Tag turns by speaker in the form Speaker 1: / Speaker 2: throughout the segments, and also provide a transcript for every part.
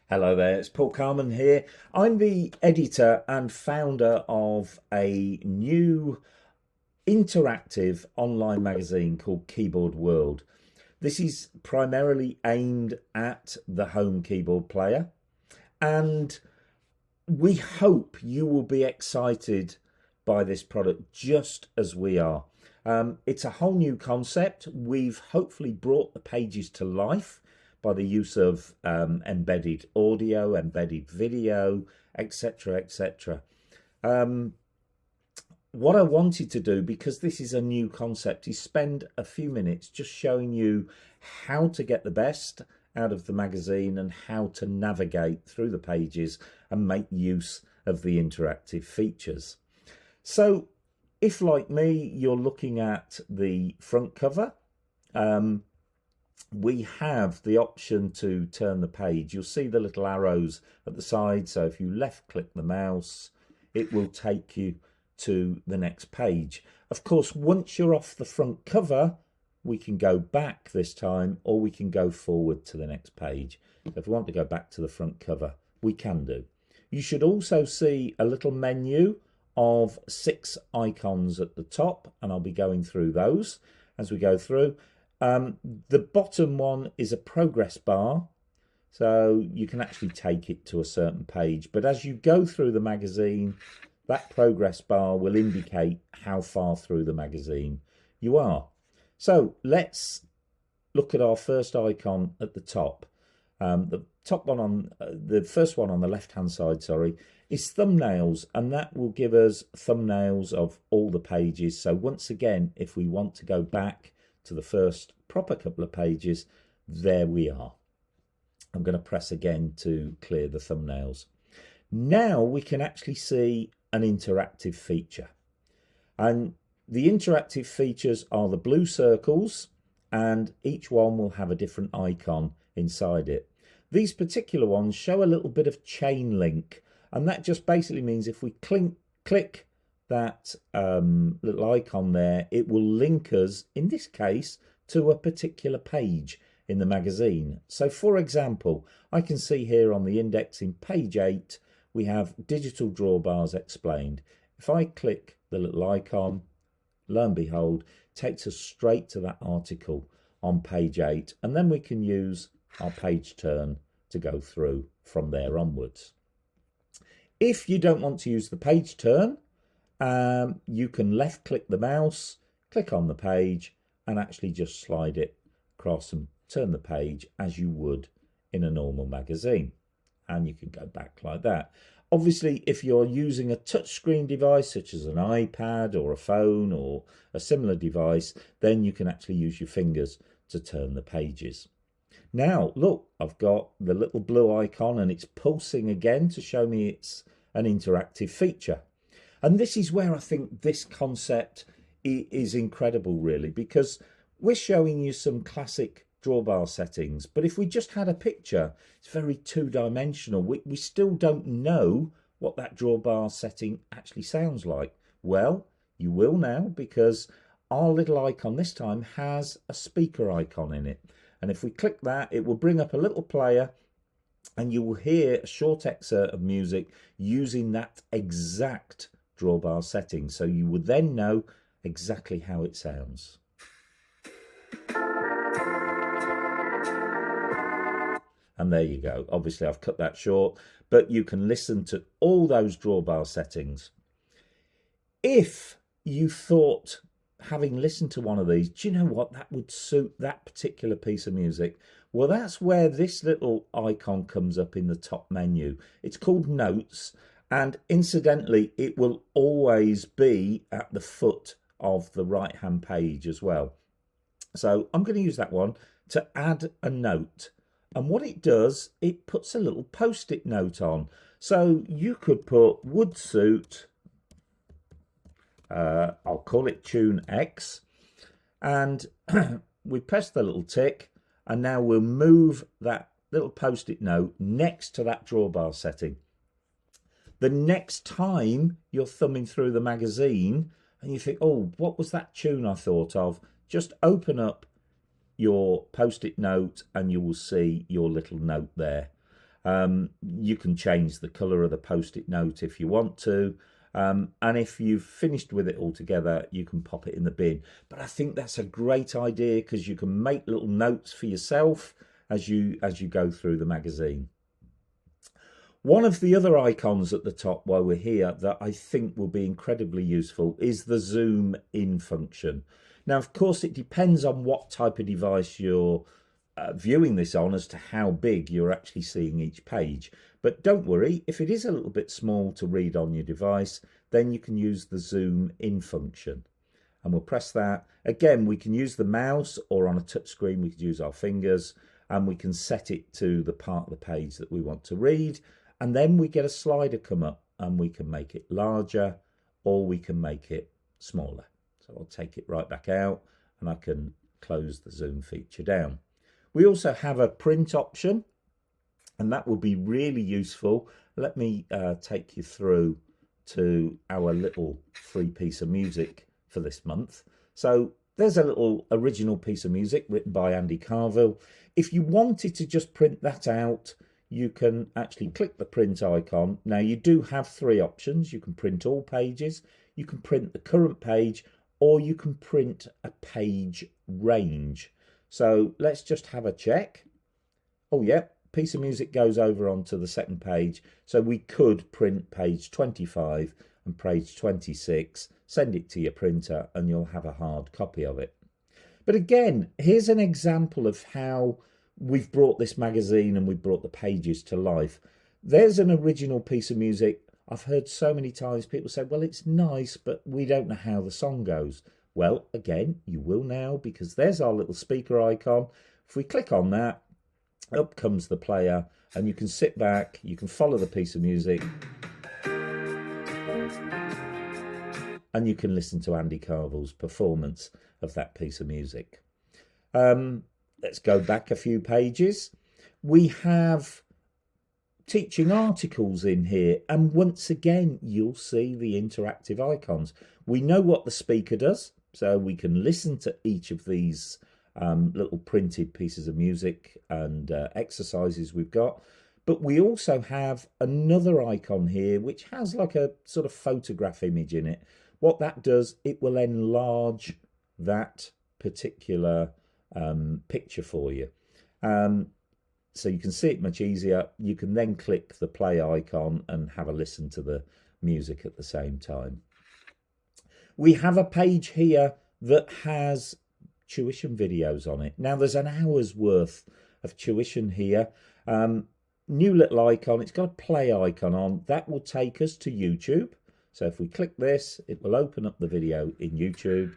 Speaker 1: Hello there, it's Paul Carman here. I'm the editor and founder of a new interactive online magazine called Keyboard World. This is primarily aimed at the home keyboard player, and we hope you will be excited by this product just as we are. It's a whole new concept. We've hopefully brought the pages to life by the use of embedded audio, embedded video, etc., etc. What I wanted to do, because this is a new concept, is spend a few minutes just showing you how to get the best out of the magazine and how to navigate through the pages and make use of the interactive features. So if, like me, you're looking at the front cover, we have the option to turn the page. You'll see the little arrows at the side, so if you left click the mouse, it will take you to the next page. Of course, once you're off the front cover, we can go back this time, or we can go forward to the next page. If we want to go back to the front cover, we can do. You should also see a little menu of 6 icons at the top, and I'll be going through those as we go through. The bottom one is a progress bar, so you can actually take it to a certain page, but as you go through the magazine, that progress bar will indicate how far through the magazine you are. So let's look at our first icon at the top. The top one on the first one on the left hand side, is thumbnails, and that will give us thumbnails of all the pages. So once again, if we want to go back to the first proper couple of pages, there we are. I'm going to press again to clear the thumbnails. Now we can actually see an interactive feature, and the interactive features are the blue circles, and each one will have a different icon inside it. These particular ones show a little bit of chain link, and that just basically means if we click that little icon there, it will link us, in this case, to a particular page in the magazine. So for example, I can see here on the index in page 8, we have digital drawbars explained. If I click the little icon, lo and behold, it takes us straight to that article on page 8, and then we can use our page turn to go through from there onwards. If you don't want to use the page turn, you can left click the mouse, click on the page, and actually just slide it across and turn the page as you would in a normal magazine, and you can go back like that. Obviously, if you're using a touchscreen device such as an iPad or a phone or a similar device, then you can actually use your fingers to turn the pages. Now look, I've got the little blue icon and it's pulsing again to show me it's an interactive feature. And this is where I think this concept is incredible, really, because we're showing you some classic drawbar settings, but if we just had a picture, it's very two-dimensional. We still don't know what that drawbar setting actually sounds like. Well, you will now, because our little icon this time has a speaker icon in it, and if we click that, it will bring up a little player, and you will hear a short excerpt of music using that exact drawbar setting, so you would then know exactly how it sounds. And there you go. Obviously I've cut that short, but you can listen to all those drawbar settings. If you thought, having listened to one of these, do you know what, that would suit that particular piece of music? Well, that's where this little icon comes up in the top menu. It's called Notes, and incidentally, it will always be at the foot of the right-hand page as well. So I'm going to use that one to add a note. And what it does, it puts a little post-it note on. So you could put would suit, I'll call it tune X, and we press the little tick, and now we'll move that little post-it note next to that drawbar setting. The next time you're thumbing through the magazine and you think, oh, what was that tune I thought of? Just open up your post-it note and you will see your little note there. You can change the colour of the post-it note if you want to. And if you've finished with it all together, you can pop it in the bin. But I think that's a great idea because you can make little notes for yourself as you go through the magazine. One of the other icons at the top while we're here that I think will be incredibly useful is the zoom in function. Now, of course, it depends on what type of device you're viewing this on as to how big you're actually seeing each page. But don't worry, if it is a little bit small to read on your device, then you can use the zoom in function. And we'll press that. Again, we can use the mouse, or on a touch screen, we could use our fingers, and we can set it to the part of the page that we want to read. And then we get a slider come up and we can make it larger or we can make it smaller. So I'll take it right back out and I can close the zoom feature down. We also have a print option and that will be really useful. Let me take you through to our little free piece of music for this month. So there's a little original piece of music written by Andy Carville. If you wanted to just print that out, you can actually click the print icon. Now you do have three options. You can print all pages, you can print the current page, or you can print a page range. So let's just have a check. Oh yeah, piece of music goes over onto the second page. So we could print page 25 and page 26, send it to your printer and you'll have a hard copy of it. But again, here's an example of how we've brought this magazine and we've brought the pages to life. There's an original piece of music. I've heard so many times people say, well, it's nice, but we don't know how the song goes. Well, again, you will now, because there's our little speaker icon. If we click on that, up comes the player and you can sit back, you can follow the piece of music and you can listen to Andy Carville's performance of that piece of music. Let's go back a few pages. We have teaching articles in here. And once again, you'll see the interactive icons. We know what the speaker does, so we can listen to each of these little printed pieces of music and exercises we've got. But we also have another icon here, which has like a sort of photograph image in it. What that does, it will enlarge that particular picture for you, so you can see it much easier. You can then click the play icon and have a listen to the music at the same time. We have a page here that has tuition videos on it. Now there's an hour's worth of tuition here. New little icon, it's got a play icon on. That will take us to YouTube. So if we click this, it will open up the video in YouTube.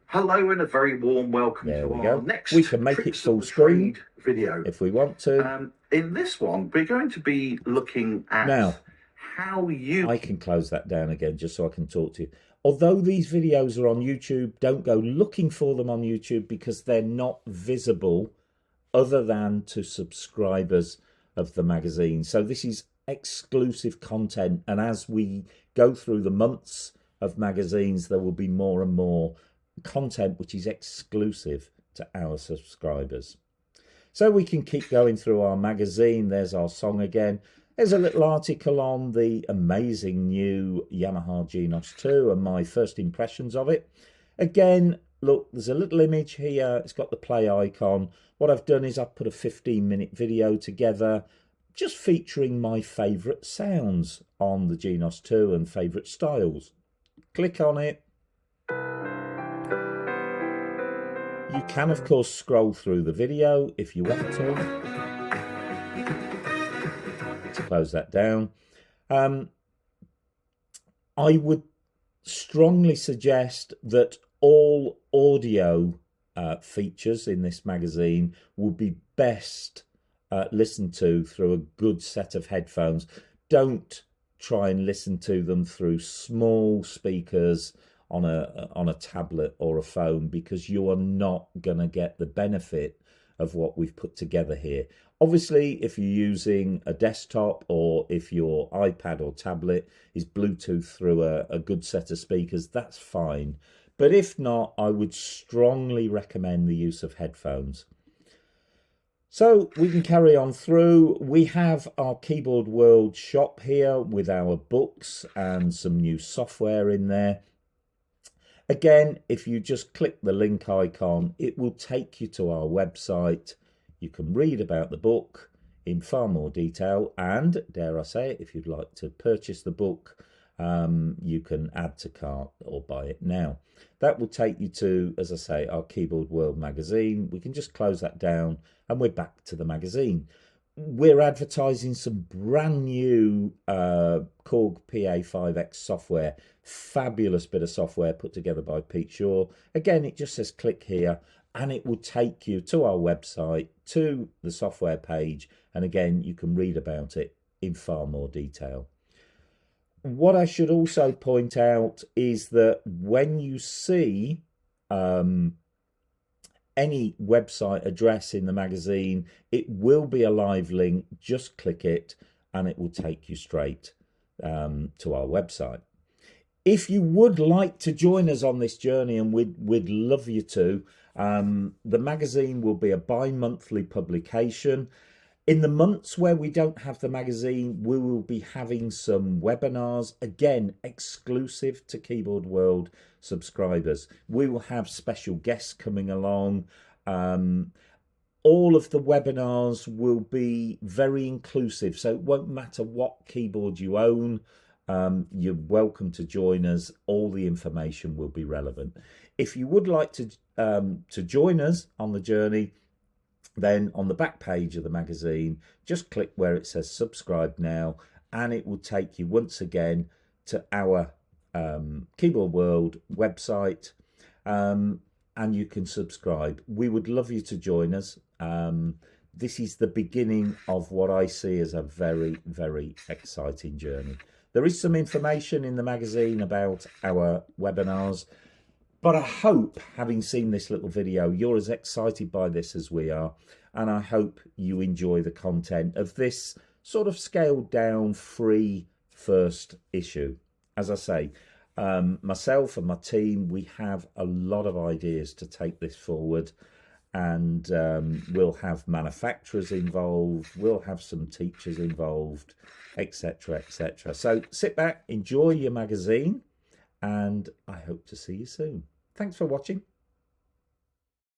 Speaker 2: Hello and a very warm welcome
Speaker 1: there
Speaker 2: to
Speaker 1: we
Speaker 2: our
Speaker 1: go.
Speaker 2: next
Speaker 1: We can make it full screen
Speaker 2: video
Speaker 1: if we want to.
Speaker 2: In this one, we're going to be looking at
Speaker 1: now,
Speaker 2: how you...
Speaker 1: I can close that down again just so I can talk to you. Although these videos are on YouTube, don't go looking for them on YouTube because they're not visible other than to subscribers of the magazine. So this is exclusive content, and as we go through the months of magazines, there will be more and more content which is exclusive to our subscribers. So we can keep going through our magazine. There's our song again. There's a little article on the amazing new Yamaha Genos 2 and my first impressions of it. Again, look, there's a little image here. It's got the play icon. What I've done is I've put a 15-minute video together just featuring my favourite sounds on the Genos 2 and favourite styles. Click on it. You can, of course, scroll through the video if you want to. To close that down. I would strongly suggest that all audio features in this magazine would be best listened to through a good set of headphones. Don't try and listen to them through small speakers on a tablet or a phone, because you are not going to get the benefit of what we've put together here. Obviously, if you're using a desktop or if your iPad or tablet is Bluetooth through a good set of speakers, that's fine. But if not, I would strongly recommend the use of headphones. So we can carry on through. We have our Keyboard World shop here with our books and some new software in there. Again, if you just click the link icon, it will take you to our website. You can read about the book in far more detail, and dare I say it, if you'd like to purchase the book, you can add to cart or buy it now. That will take you to, as I say, our Keyboard World magazine. We can just close that down and we're back to the magazine. We're advertising some brand new Korg PA5X software. Fabulous bit of software put together by Pete Shaw. Again, it just says click here and it will take you to our website, to the software page. And again, you can read about it in far more detail. What I should also point out is that when you see any website address in the magazine, it will be a live link. Just click it and it will take you straight to our website. If you would like to join us on this journey, and we'd love you to, the magazine will be a bi-monthly publication. In the months where we don't have the magazine, we will be having some webinars, again, exclusive to Keyboard World subscribers. We will have special guests coming along. All of the webinars will be very inclusive, so it won't matter what keyboard you own. You're welcome to join us. All the information will be relevant. If you would like to join us on the journey, then on the back page of the magazine, just click where it says subscribe now, and it will take you once again to our Keyboard World website, and you can subscribe. We would love you to join us. This is the beginning of what I see as a very, very exciting journey. There is some information in the magazine about our webinars, but I hope, having seen this little video, you're as excited by this as we are, and I hope you enjoy the content of this sort of scaled down free first issue. As I say, myself and my team, we have a lot of ideas to take this forward, and we'll have manufacturers involved, we'll have some teachers involved, etc., etc. So sit back, enjoy your magazine, and I hope to see you soon. Thanks for watching.